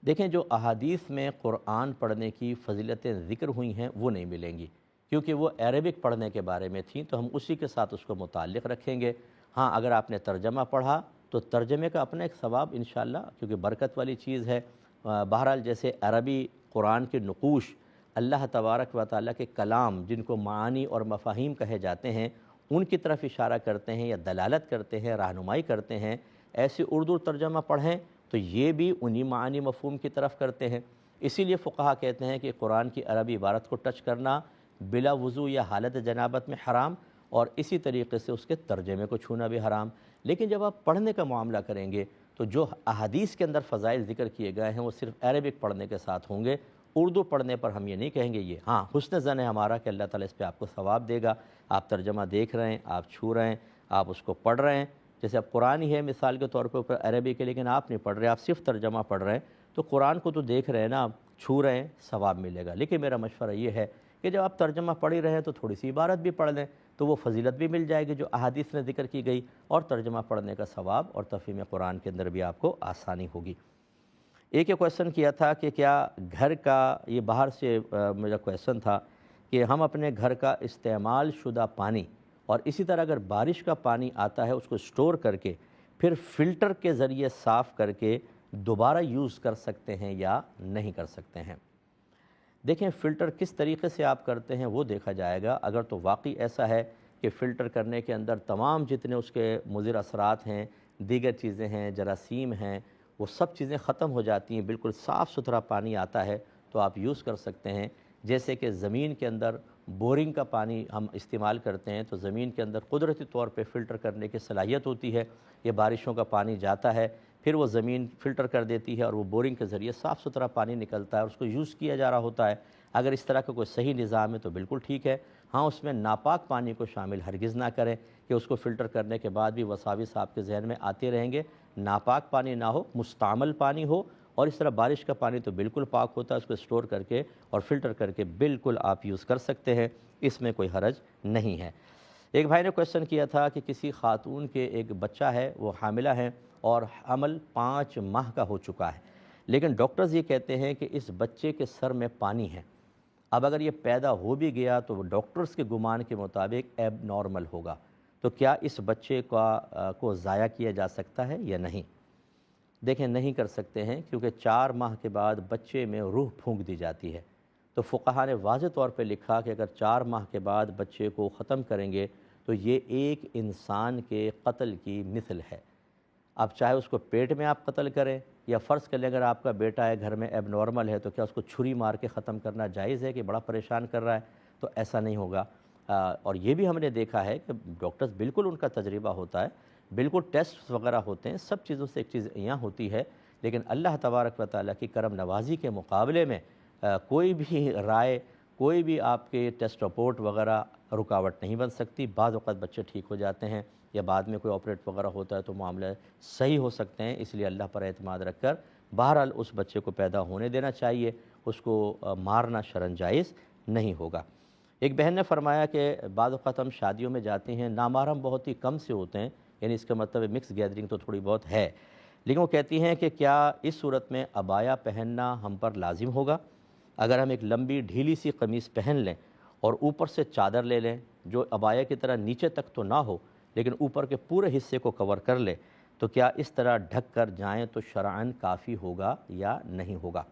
دیکھیں، جو احادیث میں قرآن پڑھنے کی فضیلتیں ذکر ہوئی ہیں وہ نہیں ملیں گی، کیونکہ وہ عربک پڑھنے کے بارے میں تھیں، تو ہم اسی کے ساتھ اس کو متعلق رکھیں گے۔ ہاں، اگر آپ نے ترجمہ پڑھا تو ترجمے کا اپنا ایک ثواب انشاءاللہ، کیونکہ برکت والی چیز ہے۔ بہرحال جیسے عربی قرآن کے نقوش، اللہ تبارک و تعالیٰ کے کلام جن کو معانی اور مفاہیم کہے جاتے ہیں، ان کی طرف اشارہ کرتے ہیں یا دلالت کرتے ہیں، رہنمائی کرتے ہیں، ایسے اردو ترجمہ پڑھیں تو یہ بھی انہی معانی مفہوم کی طرف کرتے ہیں۔ اسی لیے فقہا کہتے ہیں کہ قرآن کی عربی عبارت کو ٹچ کرنا بلا وضو یا حالت جنابت میں حرام، اور اسی طریقے سے اس کے ترجمے کو چھونا بھی حرام۔ لیکن جب آپ پڑھنے کا معاملہ کریں گے تو جو احادیث کے اندر فضائل ذکر کیے گئے ہیں وہ صرف عربک پڑھنے کے ساتھ ہوں گے، اردو پڑھنے پر ہم یہ نہیں کہیں گے یہ۔ ہاں، حسن ظن ہے ہمارا کہ اللہ تعالیٰ اس پہ آپ کو ثواب دے گا، آپ ترجمہ دیکھ رہے ہیں، آپ چھو رہے ہیں، آپ اس کو پڑھ رہے ہیں۔ جیسے اب قرآن ہی ہے مثال کے طور پر عربی کے، لیکن آپ نہیں پڑھ رہے، آپ صرف ترجمہ پڑھ رہے ہیں، تو قرآن کو تو دیکھ رہے ہیں نا، آپ چھو رہے ہیں، ثواب ملے گا۔ لیکن میرا مشورہ یہ ہے کہ جب آپ ترجمہ پڑھ ہی رہے ہیں تو تھوڑی سی عبارت بھی پڑھ لیں، تو وہ فضیلت بھی مل جائے گی جو احادیث میں ذکر کی گئی، اور ترجمہ پڑھنے کا ثواب اور تفہیم قرآن کے اندر بھی آپ کو آسانی ہوگی۔ ایک یہ کویسچن کیا تھا کہ کیا گھر کا، یہ باہر سے میرا کویسچن تھا کہ ہم اپنے گھر کا استعمال شدہ پانی، اور اسی طرح اگر بارش کا پانی آتا ہے اس کو سٹور کر کے پھر فلٹر کے ذریعے صاف کر کے دوبارہ یوز کر سکتے ہیں یا نہیں کر سکتے ہیں؟ دیکھیں، فلٹر کس طریقے سے آپ کرتے ہیں وہ دیکھا جائے گا۔ اگر تو واقعی ایسا ہے کہ فلٹر کرنے کے اندر تمام جتنے اس کے مضر اثرات ہیں، دیگر چیزیں ہیں، جراثیم ہیں، وہ سب چیزیں ختم ہو جاتی ہیں، بالکل صاف ستھرا پانی آتا ہے، تو آپ یوز کر سکتے ہیں۔ جیسے کہ زمین کے اندر بورنگ کا پانی ہم استعمال کرتے ہیں، تو زمین کے اندر قدرتی طور پہ فلٹر کرنے کی صلاحیت ہوتی ہے۔ یہ بارشوں کا پانی جاتا ہے، پھر وہ زمین فلٹر کر دیتی ہے اور وہ بورنگ کے ذریعے صاف ستھرا پانی نکلتا ہے اور اس کو یوز کیا جا رہا ہوتا ہے۔ اگر اس طرح کا کوئی صحیح نظام ہے تو بالکل ٹھیک ہے۔ ہاں، اس میں ناپاک پانی کو شامل ہرگز نہ کریں کہ اس کو فلٹر کرنے کے بعد بھی وساوس آپ کے ذہن میں آتے رہیں گے۔ ناپاک پانی نہ ہو، مستعمل پانی ہو، اور اس طرح بارش کا پانی تو بالکل پاک ہوتا ہے، اس کو اسٹور کر کے اور فلٹر کر کے بالکل آپ یوز کر سکتے ہیں، اس میں کوئی حرج نہیں ہے۔ ایک بھائی نے کویسچن کیا تھا کہ کسی خاتون کے ایک بچہ ہے، وہ حاملہ ہے اور حمل 5 ماہ کا ہو چکا ہے، لیکن ڈاکٹرز یہ کہتے ہیں کہ اس بچے کے سر میں پانی ہے۔ اب اگر یہ پیدا ہو بھی گیا تو ڈاکٹرز کے گمان کے مطابق ایب نارمل ہوگا، تو کیا اس بچے کو ضائع کیا جا سکتا ہے یا نہیں؟ دیکھیں نہیں کر سکتے ہیں، کیونکہ 4 ماہ کے بعد بچے میں روح پھونک دی جاتی ہے۔ تو فقہا نے واضح طور پہ لکھا کہ اگر 4 ماہ کے بعد بچے کو ختم کریں گے تو یہ ایک انسان کے قتل کی مثل ہے۔ اب چاہے اس کو پیٹ میں آپ قتل کریں، یا فرض کر لیں اگر آپ کا بیٹا ہے گھر میں ایب نارمل ہے، تو کیا اس کو چھری مار کے ختم کرنا جائز ہے کہ بڑا پریشان کر رہا ہے؟ تو ایسا نہیں ہوگا۔ اور یہ بھی ہم نے دیکھا ہے کہ ڈاکٹرز بالکل ان کا تجربہ ہوتا ہے، بالکل ٹیسٹ وغیرہ ہوتے ہیں، سب چیزوں سے ایک چیز یہاں ہوتی ہے، لیکن اللہ تبارک و تعالیٰ کی کرم نوازی کے مقابلے میں کوئی بھی رائے، کوئی بھی آپ کے ٹیسٹ رپورٹ وغیرہ رکاوٹ نہیں بن سکتی۔ بعض اوقات بچے ٹھیک ہو جاتے ہیں، یا بعد میں کوئی آپریٹ وغیرہ ہوتا ہے تو معاملہ صحیح ہو سکتے ہیں، اس لیے اللہ پر اعتماد رکھ کر بہرحال اس بچے کو پیدا ہونے دینا چاہیے، اس کو مارنا شرعاً جائز نہیں ہوگا۔ ایک بہن نے فرمایا کہ بعض اوقات ہم شادیوں میں جاتے ہیں، نامحرم بہت ہی کم سے ہوتے ہیں، یعنی اس کا مطلب مکس گیدرنگ تو تھوڑی بہت ہے، لیکن وہ کہتی ہیں کہ کیا اس صورت میں عبایا پہننا ہم پر لازم ہوگا؟ اگر ہم ایک لمبی ڈھیلی سی قمیص پہن لیں اور اوپر سے چادر لے لیں جو عبایا کی طرح نیچے تک تو نہ ہو لیکن اوپر کے پورے حصے کو کور کر لے، تو کیا اس طرح ڈھک کر جائیں تو شرعاً کافی ہوگا یا نہیں ہوگا؟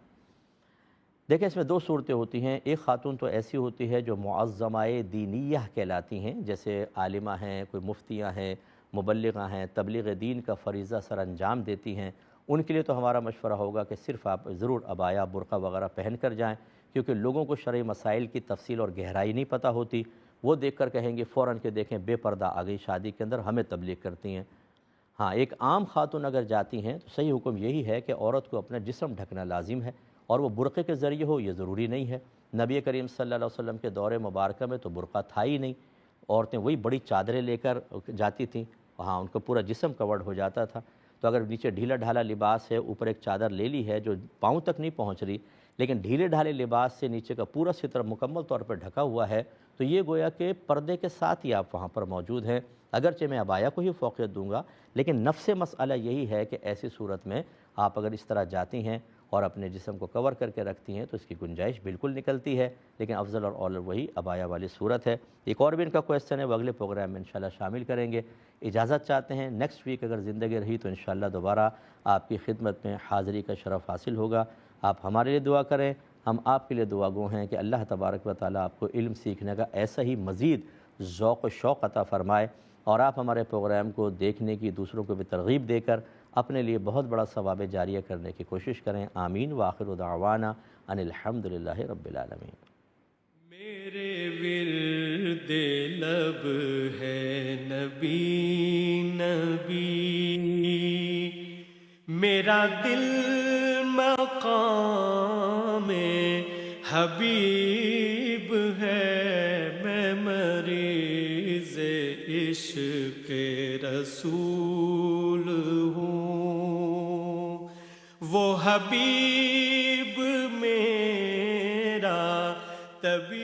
دیکھیں اس میں 2 صورتیں ہوتی ہیں۔ ایک خاتون تو ایسی ہوتی ہے جو معظمہ دینیہ کہلاتی ہیں، جیسے عالمہ ہیں، کوئی مفتیاں ہیں، مبلغہ ہیں، تبلیغ دین کا فریضہ سر انجام دیتی ہیں، ان کے لیے تو ہمارا مشورہ ہوگا کہ صرف آپ ضرور عبایا برقع وغیرہ پہن کر جائیں، کیونکہ لوگوں کو شرعی مسائل کی تفصیل اور گہرائی نہیں پتہ ہوتی، وہ دیکھ کر کہیں گے فوراً کہ دیکھیں بے پردہ آ گئی شادی کے اندر، ہمیں تبلیغ کرتی ہیں۔ ہاں، ایک عام خاتون اگر جاتی ہیں تو صحیح حکم یہی ہے کہ عورت کو اپنا جسم ڈھکنا لازم ہے، اور وہ برقعے کے ذریعے ہو یہ ضروری نہیں ہے۔ نبی کریم صلی اللہ علیہ وسلم کے دور مبارکہ میں تو برقع تھا ہی نہیں، عورتیں وہی بڑی چادریں لے کر جاتی تھیں، وہاں ان کا پورا جسم کورڈ ہو جاتا تھا۔ تو اگر نیچے ڈھیلا ڈھالا لباس ہے، اوپر ایک چادر لے لی ہے جو پاؤں تک نہیں پہنچ رہی، لیکن ڈھیلے ڈھالے لباس سے نیچے کا پورا ستر مکمل طور پر ڈھکا ہوا ہے، تو یہ گویا کہ پردے کے ساتھ ہی آپ وہاں پر موجود ہیں۔ اگرچہ میں عبایا کو ہی فوقیت دوں گا، لیکن نفس مسئلہ یہی ہے کہ ایسی صورت میں آپ اگر اس طرح جاتی ہیں اور اپنے جسم کو کور کر کے رکھتی ہیں تو اس کی گنجائش بالکل نکلتی ہے، لیکن افضل اور اول وہی عبایا والی صورت ہے۔ ایک اور بھی ان کا کویسچن ہے، وہ اگلے پروگرام میں انشاءاللہ شامل کریں گے۔ اجازت چاہتے ہیں، نیکسٹ ویک اگر زندگی رہی تو انشاءاللہ دوبارہ آپ کی خدمت میں حاضری کا شرف حاصل ہوگا۔ آپ ہمارے لیے دعا کریں، ہم آپ کے لیے دعا گو ہیں کہ اللہ تبارک و تعالیٰ آپ کو علم سیکھنے کا ایسا ہی مزید ذوق و شوق عطا فرمائے، اور آپ ہمارے پروگرام کو دیکھنے کی، دوسروں کو بھی ترغیب دے کر اپنے لیے بہت بڑا ثواب جاریہ کرنے کی کوشش کریں۔ آمین وآخر دعوانا ان الحمدللہ رب العالمین۔ میرے ورد لب ہے نبی نبی، میرا دل مقام حبیب ہے، میں مریض عشق رسول ہوں، وہ حبیب میرا طبیب